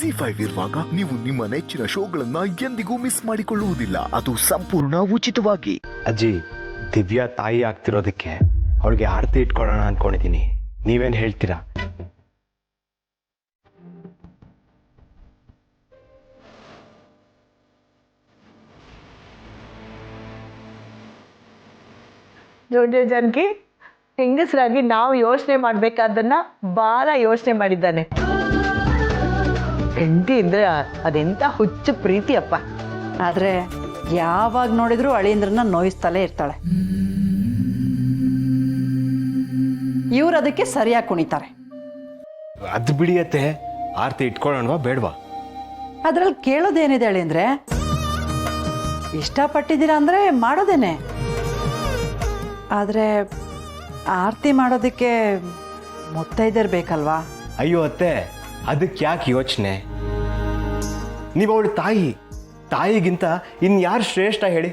Z5 ಇರುವಾಗ ನೀವು ನಿಮ್ಮ ನೆಚ್ಚಿನ ಶೋಗಳನ್ನ ಎಂದಿಗೂ ಮಿಸ್ ಮಾಡಿಕೊಳ್ಳುವುದಿಲ್ಲ. ಅದು ಸಂಪೂರ್ಣ ಉಚಿತವಾಗಿ. ಅಜ್ಜಿ, ದಿವ್ಯಾ ತಾಯಿ ಆಗ್ತಿರೋದಕ್ಕೆ ಅವಳಿಗೆ ಆರತಿ ಇಟ್ಕೊಳ್ಳೋಣ ಅನ್ಕೊಂಡಿದ್ದೀನಿ. ನೀವೇನು ಹೇಳ್ತೀರಾ? ನೋಡ್ರಿ ಜಾನಕಿ, ಹೆಂಗಸರಾಗಿ ನಾವು ಯೋಚನೆ ಮಾಡ್ಬೇಕಾದನ್ನ ಬಾಳ ಯೋಚನೆ ಮಾಡಿದ್ದಾನೆ. ಹೆಂಡತಿ ಇದ್ರೆ ಅದೆಂತ ಹುಚ್ಚು ಪ್ರೀತಿಯಪ್ಪ. ಆದರೆ ಯಾವಾಗ ನೋಡಿದ್ರು ಅಳಿಯಂದ್ರನ್ನ ನೋಯಿಸ್ತಲೇ ಇರ್ತಾಳೆ. ಇವ್ರು ಅದಕ್ಕೆ ಸರಿಯಾಗಿ ಕುಣಿತಾರೆ. ಅದು ಬಿಡಿಯತ್ತೆ, ಆರತಿ ಇಟ್ಕೊಳ್ಳೋಣವಾ ಬೇಡವಾ? ಅದ್ರಲ್ಲಿ ಕೇಳೋದೇನಿದೆ ಅಳಿಯಂದ್ರೆ? ಇಷ್ಟಪಟ್ಟಿದ್ದೀರಾ ಅಂದರೆ ಮಾಡೋದೇನೆ. ಆದರೆ ಆರತಿ ಮಾಡೋದಕ್ಕೆ ಮುತ್ತೈದೆರ್ ಬೇಕಲ್ವಾ? ಅಯ್ಯೋ ಅತ್ತೆ, ಅದಕ್ಕೆ ಯಾಕೆ ಯೋಚನೆ? ನೀವು ಅವಳು ತಾಯಿಗಿಂತ ಇನ್ಯಾರು ಶ್ರೇಷ್ಠ ಹೇಳಿ?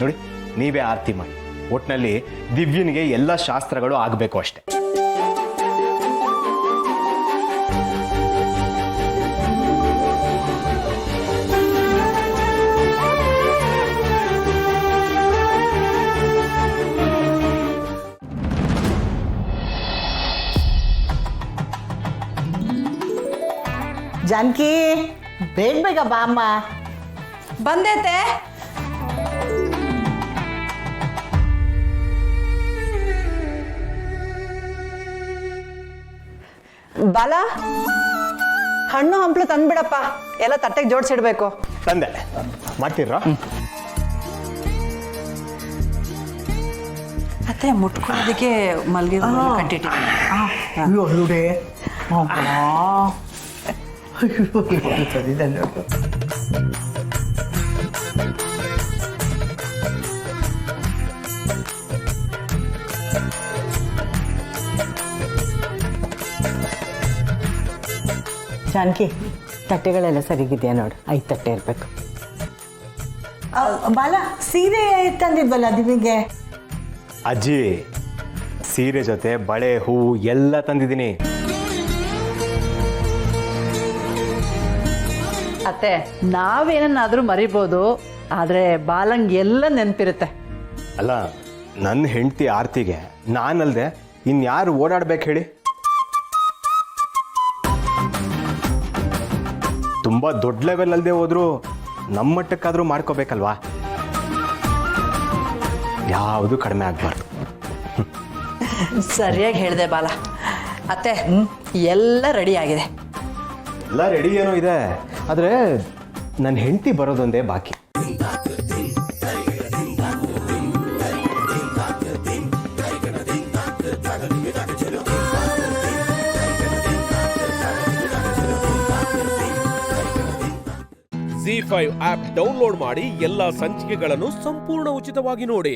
ನೋಡಿ, ನೀವೇ ಆರತಿ ಮಾಡಿ. ಒಟ್ಟಿನಲ್ಲಿ ದಿವ್ಯನಿಗೆ ಎಲ್ಲ ಶಾಸ್ತ್ರಗಳು ಆಗಬೇಕು ಅಷ್ಟೆ. ಜಾನಕಿ, ಬೇಗ ಬಾ ಅಮ್ಮ. ಬಂದೈತೆ. ಬಾಲ, ಹಣ್ಣು ಹಂಪ್ಲು ತಂದ್ಬಿಡಪ್ಪ, ಎಲ್ಲ ತಟ್ಟೆಗೆ ಜೋಡಿಸಿಡ್ಬೇಕು. ತಂದೆ ಮಾಡ್ತೀರಾ? ಮತ್ತೆ ಮುಟ್ಕೊಳ್ಳೋದಕ್ಕೆ ಮಲ್ಗೆ ಅಯ್ಯೋಡೆ ಜಾನಕಿ, ತಟ್ಟೆಗಳೆಲ್ಲ ಸರಿಗಿದೆಯಾ ನೋಡು. 5 ತಟ್ಟೆ ಇರಬೇಕು. ಬಾಲ, ಸೀರೆ ತಂದಿದ್ವಲ್ಲ ದಿವಿಗೆ. ಅಜ್ಜಿ, ಸೀರೆ ಜೊತೆ ಬಳೆ ಹೂವು ಎಲ್ಲ ತಂದಿದ್ದೀನಿ. ಅತ್ತೆ, ನಾವೇನಾದ್ರೂ ಮರಿಬೋದು, ಆದರೆ ಬಾಲಂಗ್ ಎಲ್ಲ ನೆನಪಿರುತ್ತೆ. ಅಲ್ಲ, ನನ್ನ ಹೆಂಡತಿ ಆರತಿಗೆ ನಾನಲ್ದೆ ಇನ್ಯಾರು ಓಡಾಡ್ಬೇಕು ಹೇಳಿ? ತುಂಬ ದೊಡ್ಡ ಲೆವೆಲ್ ಅಲ್ಲದೆ ಹೋದ್ರು ನಮ್ಮ ಮಟ್ಟಕ್ಕಾದರೂ ಮಾಡ್ಕೋಬೇಕಲ್ವಾ? ಯಾವುದು ಕಡಿಮೆ ಆಗಬಾರ್ದು. ಸರಿಯಾಗಿ ಹೇಳಿದೆ ಬಾಲ. ಅತ್ತೆ, ಎಲ್ಲ ರೆಡಿ ಆಗಿದೆ. ಎಲ್ಲ ರೆಡಿ ಏನೋ ಇದೆ, ಆದರೆ ನನ್ನ ಹೆಂಡತಿ ಬರೋದೊಂದೇ ಬಾಕಿ. Z5 ಆಪ್ ಡೌನ್ಲೋಡ್ ಮಾಡಿ ಎಲ್ಲಾ ಸಂಚಿಕೆಗಳನ್ನು ಸಂಪೂರ್ಣ ಉಚಿತವಾಗಿ ನೋಡಿ.